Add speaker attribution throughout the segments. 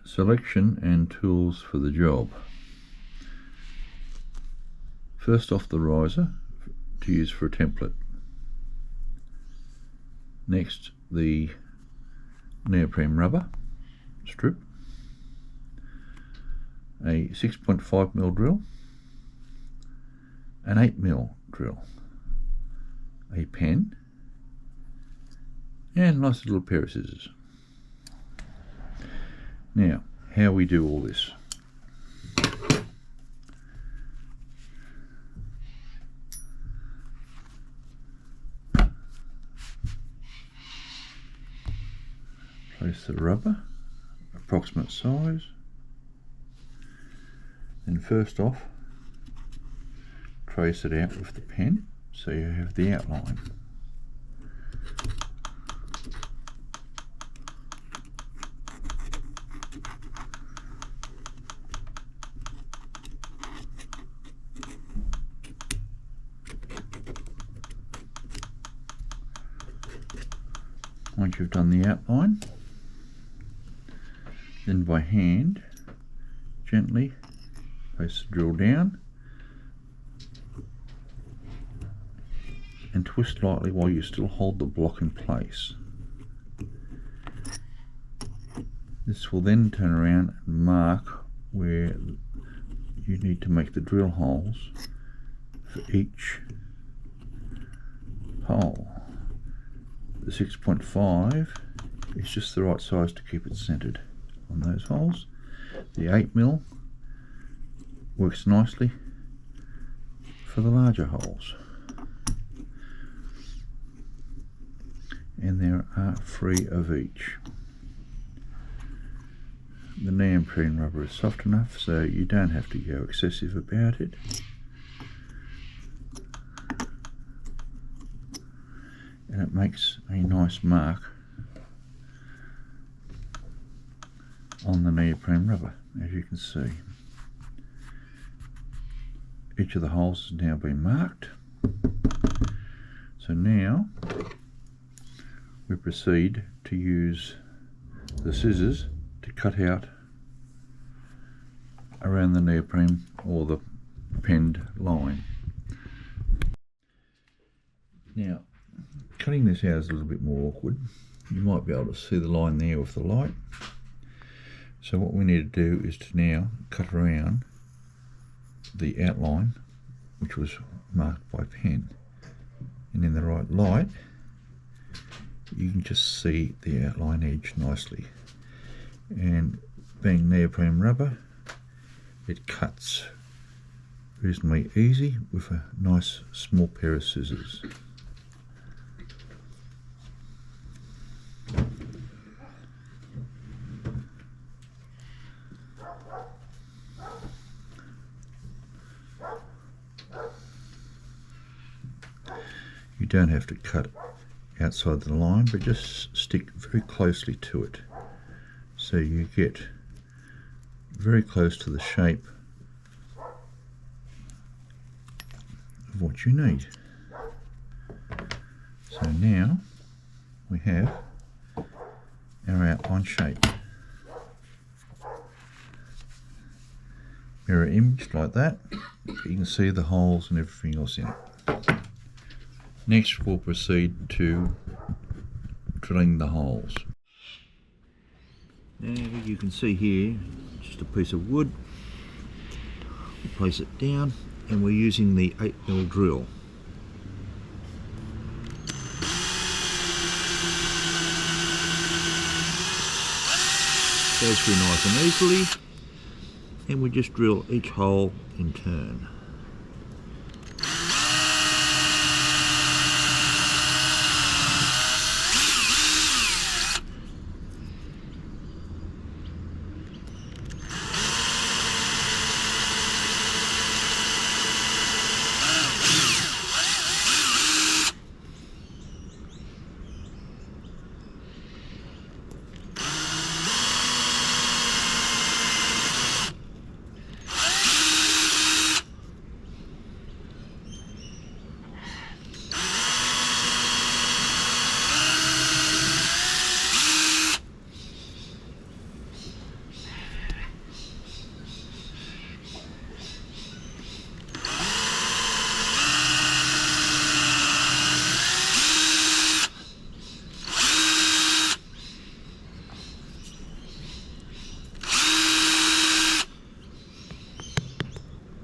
Speaker 1: Selection and tools for the job. First off, the riser to use for a template. Next, the neoprene rubber strip, a 6.5mm drill, an 8mm drill, a pen, and a nice little pair of scissors. Now, how we do all this. Place the rubber, approximate size, and first off, trace it out with the pen so you have the outline. Once you've done the outline, then by hand gently place the drill down and twist lightly while you still hold the block in place. This will then turn around and mark where you need to make the drill holes for each hole. The 6.5 is just the right size to keep it centered on those holes. The 8mm works nicely for the larger holes. And there are 3 of each. The neoprene rubber is soft enough so you don't have to go excessive about it. And it makes a nice mark on the neoprene rubber, as you can see. Each of the holes has now been marked. So now we proceed to use the scissors to cut out around the neoprene or the penned line. Now, cutting this out is a little bit more awkward. You might be able to see the line there with the light. So what we need to do is to now cut around the outline which was marked by pen. And in the right light you can just see the outline edge nicely. And being neoprene rubber, it cuts reasonably easy with a nice small pair of scissors. You don't have to cut outside the line, but just stick very closely to it so you get very close to the shape of what you need. So now we have our outline shape. Mirror image like that. You can see the holes and everything else in it. Next we'll proceed to drilling the holes. Now you can see here just a piece of wood. We place it down and we're using the 8mm drill. Goes through nice and easily, and we just drill each hole in turn.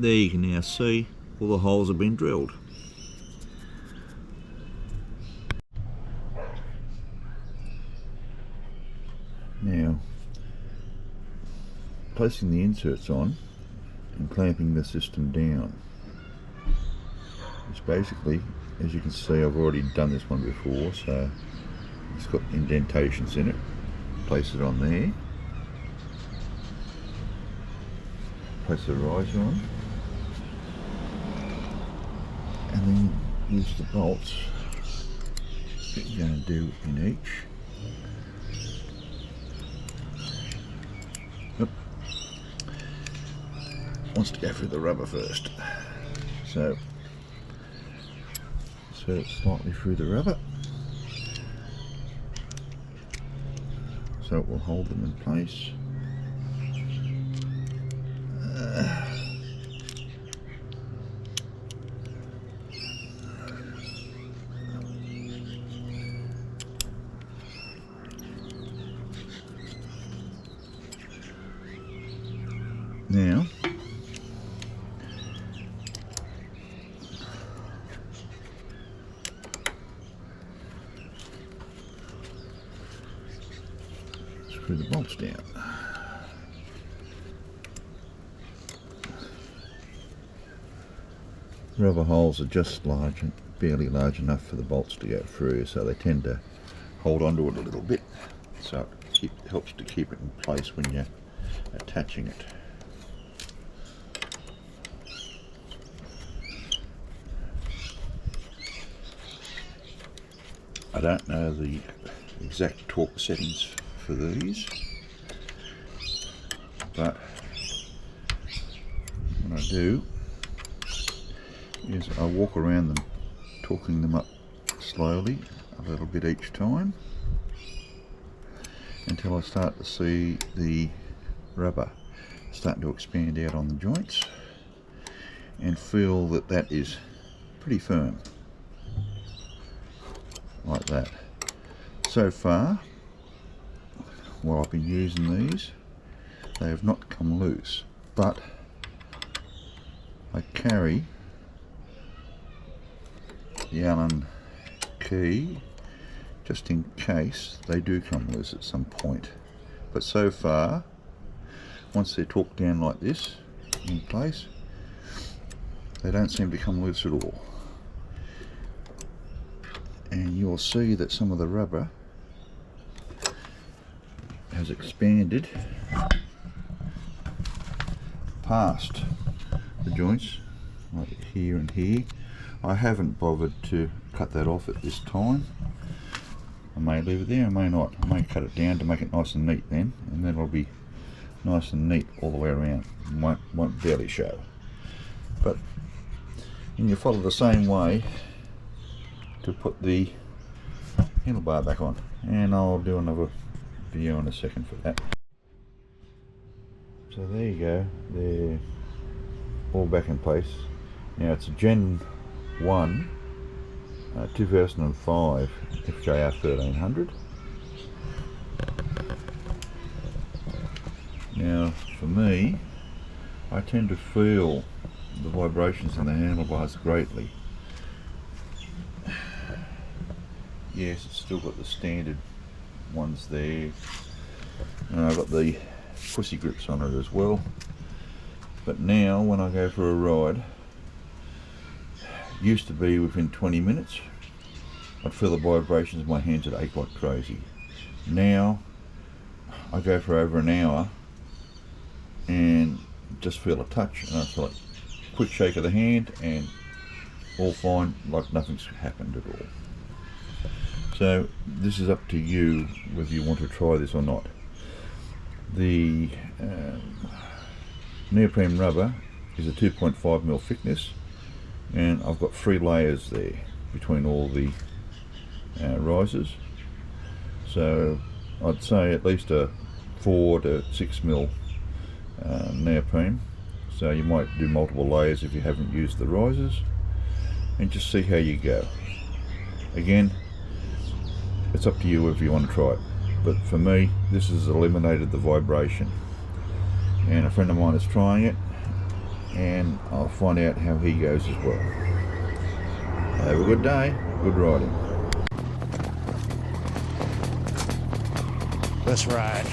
Speaker 1: there you can now see all the holes have been drilled. Now, placing the inserts on and clamping the system down. It's basically, as you can see, I've already done this one before, so it's got indentations in it. Place it on there. Place the riser on. And then use the bolts that you're going to do in each. Wants to go through the rubber first, so insert it slightly through the rubber so it will hold them in place. Now screw the bolts down. Rubber holes are just large and barely large enough for the bolts to go through, so they tend to hold onto it a little bit, so it helps to keep it in place when you're attaching it. I don't know the exact torque settings for these, but what I do is I walk around them, torquing them up slowly a little bit each time until I start to see the rubber starting to expand out on the joints and feel that that is pretty firm, like that. So far, while I've been using these, they have not come loose, but I carry the Allen key just in case they do come loose at some point. But so far, once they're torqued down like this in place, they don't seem to come loose at all. And you'll see that some of the rubber has expanded past the joints, like here and here. I haven't bothered to cut that off at this time. I may leave it there, I may not. I may cut it down to make it nice and neat then, and then it'll be nice and neat all the way around. Won't barely show. But and you follow the same way to put the handlebar back on, and I'll do another video in a second for that. So there you go, they're all back in place. Now it's a Gen 1 2005 FJR1300. Now for me, I tend to feel the vibrations in the handlebars greatly. Yes, it's still got the standard ones there, and I've got the pussy grips on it as well. But now when I go for a ride, used to be within 20 minutes I'd feel the vibrations in my hands would ache like crazy. Now I go for over an hour and just feel a touch, and I feel like a quick shake of the hand and all fine, like nothing's happened at all. So this is up to you whether you want to try this or not. The neoprene rubber is a 2.5mm thickness, and I've got 3 layers there between all the risers. So I'd say at least a 4 to 6mm neoprene. So you might do multiple layers if you haven't used the risers, and just see how you go. Again, it's up to you if you want to try it, but for me this has eliminated the vibration, and a friend of mine is trying it and I'll find out how he goes as well. Have a good day, good riding.
Speaker 2: Let's ride.